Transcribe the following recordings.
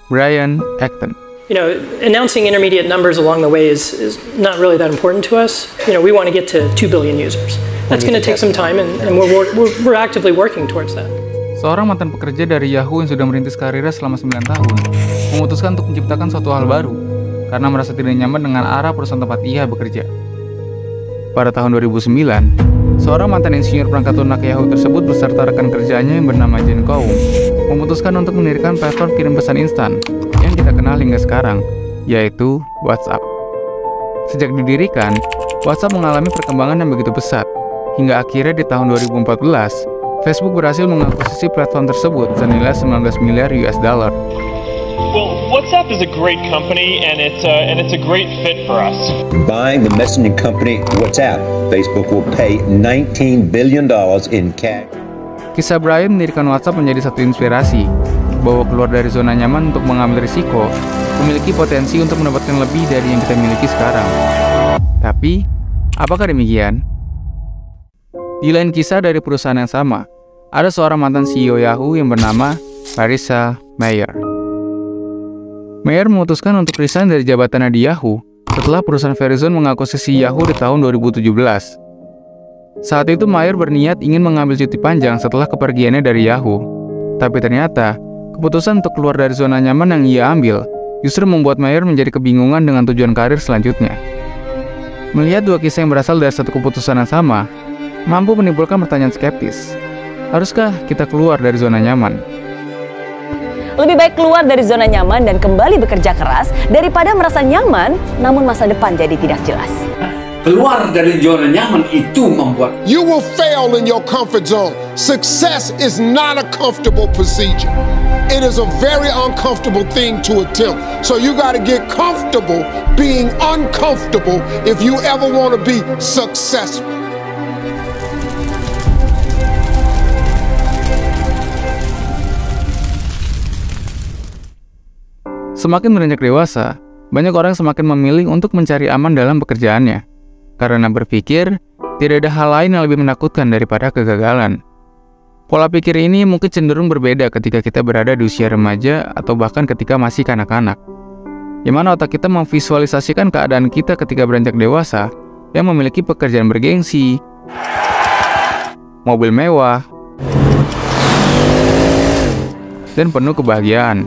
Brian Acton. Announcing intermediate numbers along the way is not really that important to us. We want to get to 2 billion users. That's going to take some time, and we're actively working towards that. Seorang mantan pekerja dari Yahoo yang sudah merintis karirnya selama 9 tahun, memutuskan untuk menciptakan suatu hal baru, karena merasa tidak nyaman dengan arah perusahaan tempat ia bekerja. Pada tahun 2009, seorang mantan insinyur perangkat lunak Yahoo tersebut beserta rekan kerjanya yang bernama Jen Koum, memutuskan untuk mendirikan platform kirim pesan instan yang kita kenal hingga sekarang, yaitu WhatsApp. Sejak didirikan, WhatsApp mengalami perkembangan yang begitu pesat, hingga akhirnya di tahun 2014, Facebook berhasil mengakuisisi platform tersebut senilai 19 miliar US dollar. Well, WhatsApp is a great company, and it's a great fit for us. Buying the messaging company WhatsApp, Facebook will pay $19 billion in cash. Kisah Brian mendirikan WhatsApp menjadi satu inspirasi, bahwa keluar dari zona nyaman untuk mengambil risiko, memiliki potensi untuk mendapatkan lebih dari yang kita miliki sekarang. Tapi, apakah demikian? Di lain kisah dari perusahaan yang sama, ada seorang mantan CEO Yahoo yang bernama Marissa Mayer. Mayer memutuskan untuk resign dari jabatannya di Yahoo setelah perusahaan Verizon mengakuisisi Yahoo di tahun 2017. Saat itu Mayer berniat ingin mengambil cuti panjang setelah kepergiannya dari Yahoo. Tapi ternyata, keputusan untuk keluar dari zona nyaman yang ia ambil justru membuat Mayer menjadi kebingungan dengan tujuan karir selanjutnya. Melihat dua kisah yang berasal dari satu keputusan yang sama, mampu menimbulkan pertanyaan skeptis. Haruskah kita keluar dari zona nyaman? Lebih baik keluar dari zona nyaman dan kembali bekerja keras daripada merasa nyaman namun masa depan jadi tidak jelas. Keluar dari zona nyaman itu membuat you will fail in your comfort zone. Success is not a comfortable procedure. It is a very uncomfortable thing to attempt. So you got to get comfortable being uncomfortable if you ever want to be successful. Semakin beranjak dewasa, banyak orang semakin memilih untuk mencari aman dalam pekerjaannya, karena berpikir tidak ada hal lain yang lebih menakutkan daripada kegagalan. Pola pikir ini mungkin cenderung berbeda ketika kita berada di usia remaja atau bahkan ketika masih kanak-kanak, di mana otak kita memvisualisasikan keadaan kita ketika beranjak dewasa yang memiliki pekerjaan bergengsi, mobil mewah, dan penuh kebahagiaan.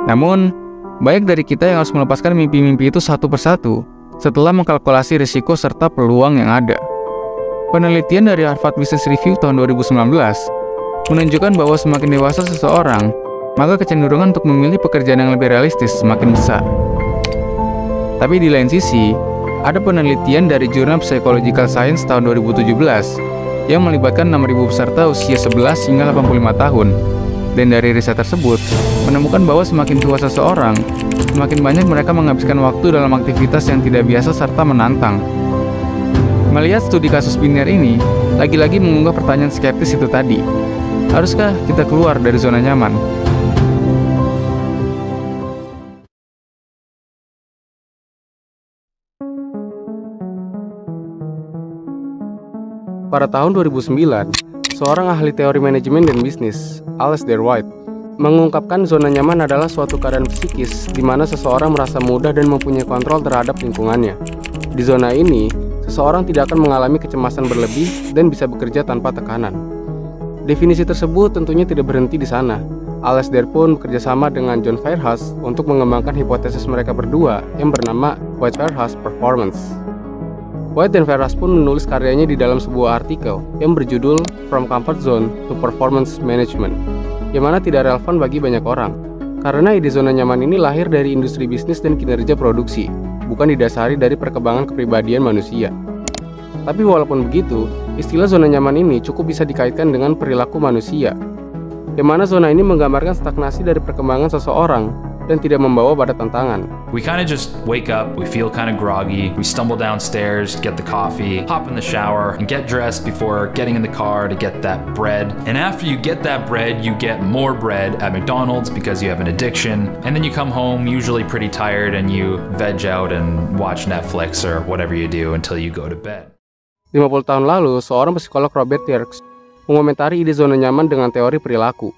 Namun, banyak dari kita yang harus melepaskan mimpi-mimpi itu satu persatu setelah mengkalkulasi risiko serta peluang yang ada. Penelitian dari Harvard Business Review tahun 2019 menunjukkan bahwa semakin dewasa seseorang, maka kecenderungan untuk memilih pekerjaan yang lebih realistis semakin besar. Tapi di lain sisi, ada penelitian dari jurnal Psychological Science tahun 2017 yang melibatkan 6.000 peserta usia 11 hingga 85 tahun. Dan dari riset tersebut, menemukan bahwa semakin tua seseorang, semakin banyak mereka menghabiskan waktu dalam aktivitas yang tidak biasa serta menantang. Melihat studi kasus biner ini, lagi-lagi mengunggah pertanyaan skeptis itu tadi. Haruskah kita keluar dari zona nyaman? Pada tahun 2009, seorang ahli teori manajemen dan bisnis, Alasdair White, mengungkapkan zona nyaman adalah suatu keadaan psikis di mana seseorang merasa mudah dan mempunyai kontrol terhadap lingkungannya. Di zona ini, seseorang tidak akan mengalami kecemasan berlebih dan bisa bekerja tanpa tekanan. Definisi tersebut tentunya tidak berhenti di sana. Alasdair pun bekerjasama dengan John Fairhurst untuk mengembangkan hipotesis mereka berdua yang bernama White-Fairhurst Performance. White dan Fairhurst pun menulis karyanya di dalam sebuah artikel yang berjudul From Comfort Zone to Performance Management, yang mana tidak relevan bagi banyak orang, karena ide zona nyaman ini lahir dari industri bisnis dan kinerja produksi, bukan didasari dari perkembangan kepribadian manusia. Tapi walaupun begitu, istilah zona nyaman ini cukup bisa dikaitkan dengan perilaku manusia, yang mana zona ini menggambarkan stagnasi dari perkembangan seseorang dan tidak membawa pada tantangan. We kind of just wake up, we feel kind of groggy, we stumble downstairs, get the coffee, hop in the shower, and get dressed before getting in the car to get that bread. And after you get that bread, you get more bread at McDonald's because you have an addiction. And then you come home, usually pretty tired, and you veg out and watch Netflix or whatever you do until you go to bed. 50 tahun lalu, seorang psikolog Robert Yerkes mengomentari ide zona nyaman dengan teori perilaku.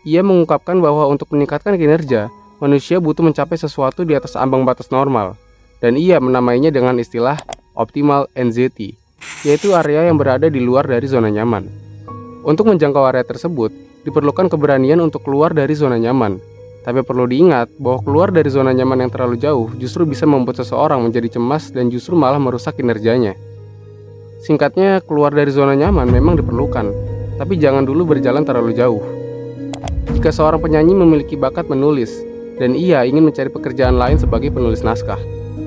Ia mengungkapkan bahwa untuk meningkatkan kinerja, manusia butuh mencapai sesuatu di atas ambang batas normal, dan ia menamainya dengan istilah optimal NZT, yaitu area yang berada di luar dari zona nyaman. Untuk menjangkau area tersebut, diperlukan keberanian untuk keluar dari zona nyaman. Tapi perlu diingat bahwa keluar dari zona nyaman yang terlalu jauh justru bisa membuat seseorang menjadi cemas dan justru malah merusak kinerjanya. Singkatnya, keluar dari zona nyaman memang diperlukan, tapi jangan dulu berjalan terlalu jauh. Jika seorang penyanyi memiliki bakat menulis, dan ia ingin mencari pekerjaan lain sebagai penulis naskah,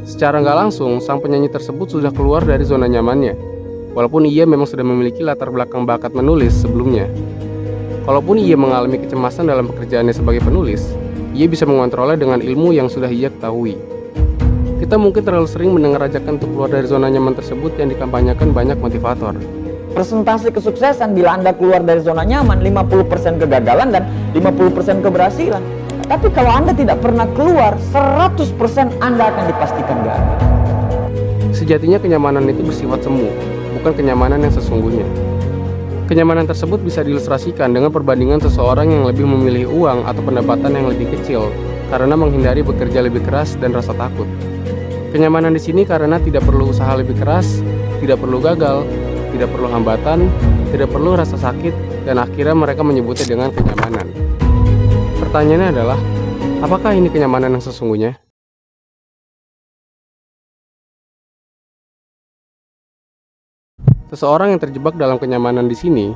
secara nggak langsung sang penyanyi tersebut sudah keluar dari zona nyamannya, walaupun ia memang sudah memiliki latar belakang bakat menulis sebelumnya. Kalaupun ia mengalami kecemasan dalam pekerjaannya sebagai penulis, ia bisa mengontrolnya dengan ilmu yang sudah ia ketahui. Kita mungkin terlalu sering mendengar ajakan untuk keluar dari zona nyaman tersebut yang dikampanyekan banyak motivator. Persentase kesuksesan bila Anda keluar dari zona nyaman 50% kegagalan dan 50% keberhasilan. Tapi kalau Anda tidak pernah keluar, 100% Anda akan dipastikan gagal. Sejatinya kenyamanan itu bersifat semu, bukan kenyamanan yang sesungguhnya. Kenyamanan tersebut bisa diilustrasikan dengan perbandingan seseorang yang lebih memilih uang atau pendapatan yang lebih kecil karena menghindari bekerja lebih keras dan rasa takut. Kenyamanan di sini karena tidak perlu usaha lebih keras, tidak perlu gagal, tidak perlu hambatan, tidak perlu rasa sakit, dan akhirnya mereka menyebutnya dengan kenyamanan. Pertanyaannya adalah, apakah ini kenyamanan yang sesungguhnya? Seseorang yang terjebak dalam kenyamanan di sini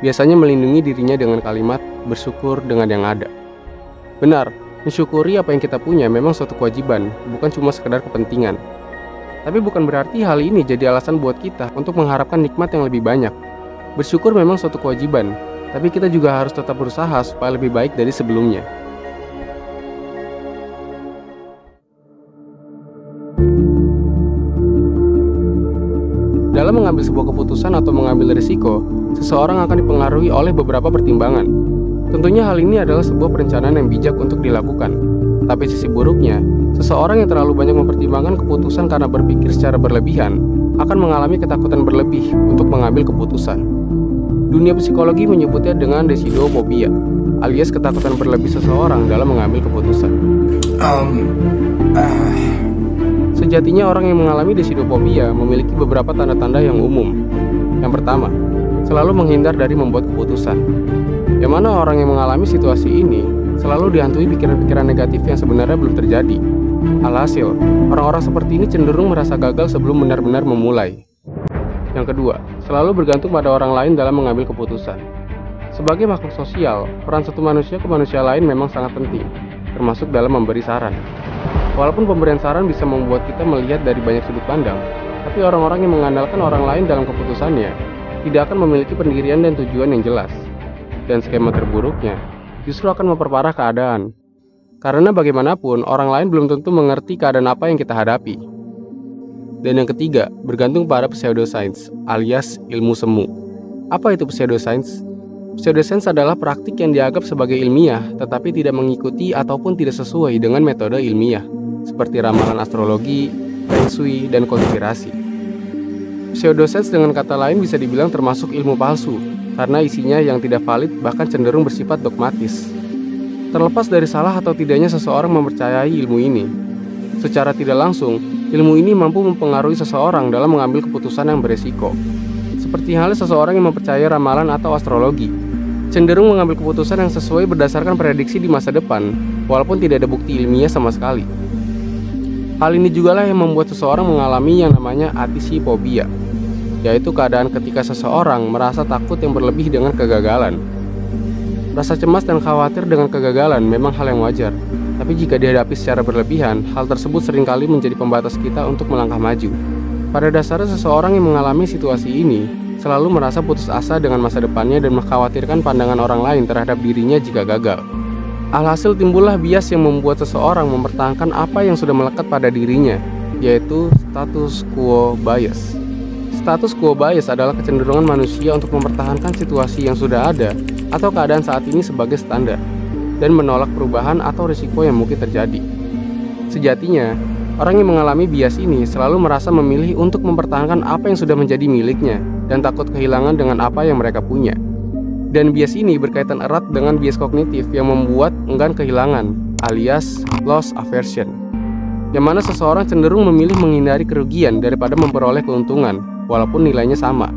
biasanya melindungi dirinya dengan kalimat bersyukur dengan yang ada. Benar, mensyukuri apa yang kita punya memang suatu kewajiban, bukan cuma sekedar kepentingan. Tapi bukan berarti hal ini jadi alasan buat kita untuk mengharapkan nikmat yang lebih banyak. Bersyukur memang suatu kewajiban, tapi kita juga harus tetap berusaha supaya lebih baik dari sebelumnya. Dalam mengambil sebuah keputusan atau mengambil risiko, seseorang akan dipengaruhi oleh beberapa pertimbangan. Tentunya hal ini adalah sebuah perencanaan yang bijak untuk dilakukan. Tapi sisi buruknya, seseorang yang terlalu banyak mempertimbangkan keputusan karena berpikir secara berlebihan akan mengalami ketakutan berlebih untuk mengambil keputusan. Dunia psikologi menyebutnya dengan desidofobia, alias ketakutan berlebih seseorang dalam mengambil keputusan. Sejatinya orang yang mengalami desidofobia memiliki beberapa tanda-tanda yang umum. Yang pertama, selalu menghindar dari membuat keputusan. Yang mana orang yang mengalami situasi ini selalu dihantui pikiran-pikiran negatif yang sebenarnya belum terjadi. Alhasil, orang-orang seperti ini cenderung merasa gagal sebelum benar-benar memulai. Yang kedua, selalu bergantung pada orang lain dalam mengambil keputusan. Sebagai makhluk sosial, peran satu manusia ke manusia lain memang sangat penting, termasuk dalam memberi saran. Walaupun pemberian saran bisa membuat kita melihat dari banyak sudut pandang, tapi orang-orang yang mengandalkan orang lain dalam keputusannya tidak akan memiliki pendirian dan tujuan yang jelas. Dan skema terburuknya justru akan memperparah keadaan. Karena bagaimanapun, orang lain belum tentu mengerti keadaan apa yang kita hadapi. Dan yang ketiga, bergantung pada pseudoscience, alias ilmu semu. Apa itu pseudoscience? Pseudoscience adalah praktik yang dianggap sebagai ilmiah, tetapi tidak mengikuti ataupun tidak sesuai dengan metode ilmiah, seperti ramalan astrologi, feng shui, dan konspirasi. Pseudoscience dengan kata lain bisa dibilang termasuk ilmu palsu, karena isinya yang tidak valid bahkan cenderung bersifat dogmatis. Terlepas dari salah atau tidaknya seseorang mempercayai ilmu ini, secara tidak langsung, ilmu ini mampu mempengaruhi seseorang dalam mengambil keputusan yang beresiko. Seperti halnya seseorang yang mempercayai ramalan atau astrologi, cenderung mengambil keputusan yang sesuai berdasarkan prediksi di masa depan, walaupun tidak ada bukti ilmiah sama sekali. Hal ini jugalah yang membuat seseorang mengalami yang namanya atisifobia, yaitu keadaan ketika seseorang merasa takut yang berlebih dengan kegagalan. Rasa cemas dan khawatir dengan kegagalan memang hal yang wajar, tapi jika dihadapi secara berlebihan, hal tersebut seringkali menjadi pembatas kita untuk melangkah maju. Pada dasarnya seseorang yang mengalami situasi ini selalu merasa putus asa dengan masa depannya dan mengkhawatirkan pandangan orang lain terhadap dirinya jika gagal. Alhasil timbullah bias yang membuat seseorang mempertahankan apa yang sudah melekat pada dirinya, yaitu status quo bias. Status quo bias adalah kecenderungan manusia untuk mempertahankan situasi yang sudah ada atau keadaan saat ini sebagai standar, dan menolak perubahan atau risiko yang mungkin terjadi. Sejatinya, orang yang mengalami bias ini selalu merasa memilih untuk mempertahankan apa yang sudah menjadi miliknya dan takut kehilangan dengan apa yang mereka punya. Dan bias ini berkaitan erat dengan bias kognitif yang membuat enggan kehilangan, alias loss aversion, yang mana seseorang cenderung memilih menghindari kerugian daripada memperoleh keuntungan, walaupun nilainya sama.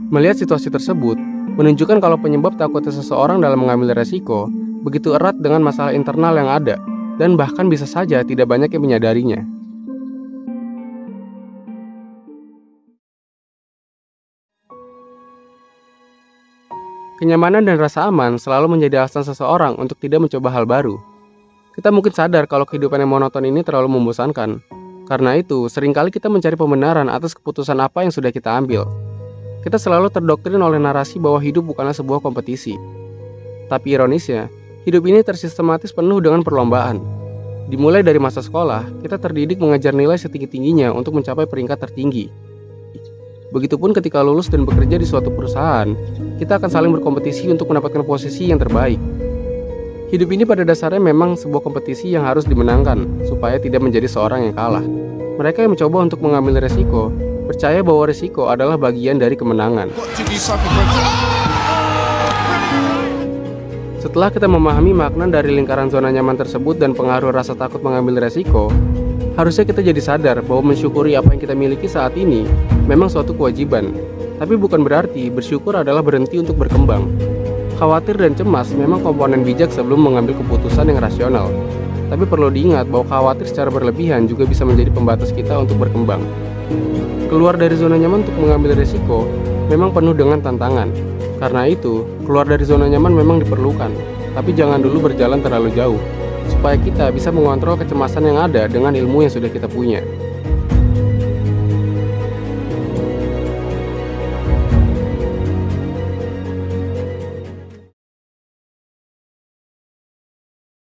Melihat situasi tersebut, menunjukkan kalau penyebab takutnya seseorang dalam mengambil resiko begitu erat dengan masalah internal yang ada, dan bahkan bisa saja tidak banyak yang menyadarinya. Kenyamanan dan rasa aman selalu menjadi alasan seseorang untuk tidak mencoba hal baru. Kita mungkin sadar kalau kehidupan yang monoton ini terlalu membosankan. Karena itu, seringkali kita mencari pembenaran atas keputusan apa yang sudah kita ambil. Kita selalu terdoktrin oleh narasi bahwa hidup bukanlah sebuah kompetisi. Tapi ironisnya, hidup ini tersistematis penuh dengan perlombaan. Dimulai dari masa sekolah, kita terdidik mengejar nilai setinggi-tingginya untuk mencapai peringkat tertinggi. Begitupun ketika lulus dan bekerja di suatu perusahaan, kita akan saling berkompetisi untuk mendapatkan posisi yang terbaik. Hidup ini pada dasarnya memang sebuah kompetisi yang harus dimenangkan, supaya tidak menjadi seorang yang kalah. Mereka yang mencoba untuk mengambil resiko, percaya bahwa resiko adalah bagian dari kemenangan. Setelah kita memahami makna dari lingkaran zona nyaman tersebut dan pengaruh rasa takut mengambil resiko, harusnya kita jadi sadar bahwa mensyukuri apa yang kita miliki saat ini memang suatu kewajiban. Tapi bukan berarti bersyukur adalah berhenti untuk berkembang. Khawatir dan cemas memang komponen bijak sebelum mengambil keputusan yang rasional. Tapi perlu diingat bahwa khawatir secara berlebihan juga bisa menjadi pembatas kita untuk berkembang. Keluar dari zona nyaman untuk mengambil resiko memang penuh dengan tantangan. Karena itu, keluar dari zona nyaman memang diperlukan. Tapi jangan dulu berjalan terlalu jauh, supaya kita bisa mengontrol kecemasan yang ada dengan ilmu yang sudah kita punya.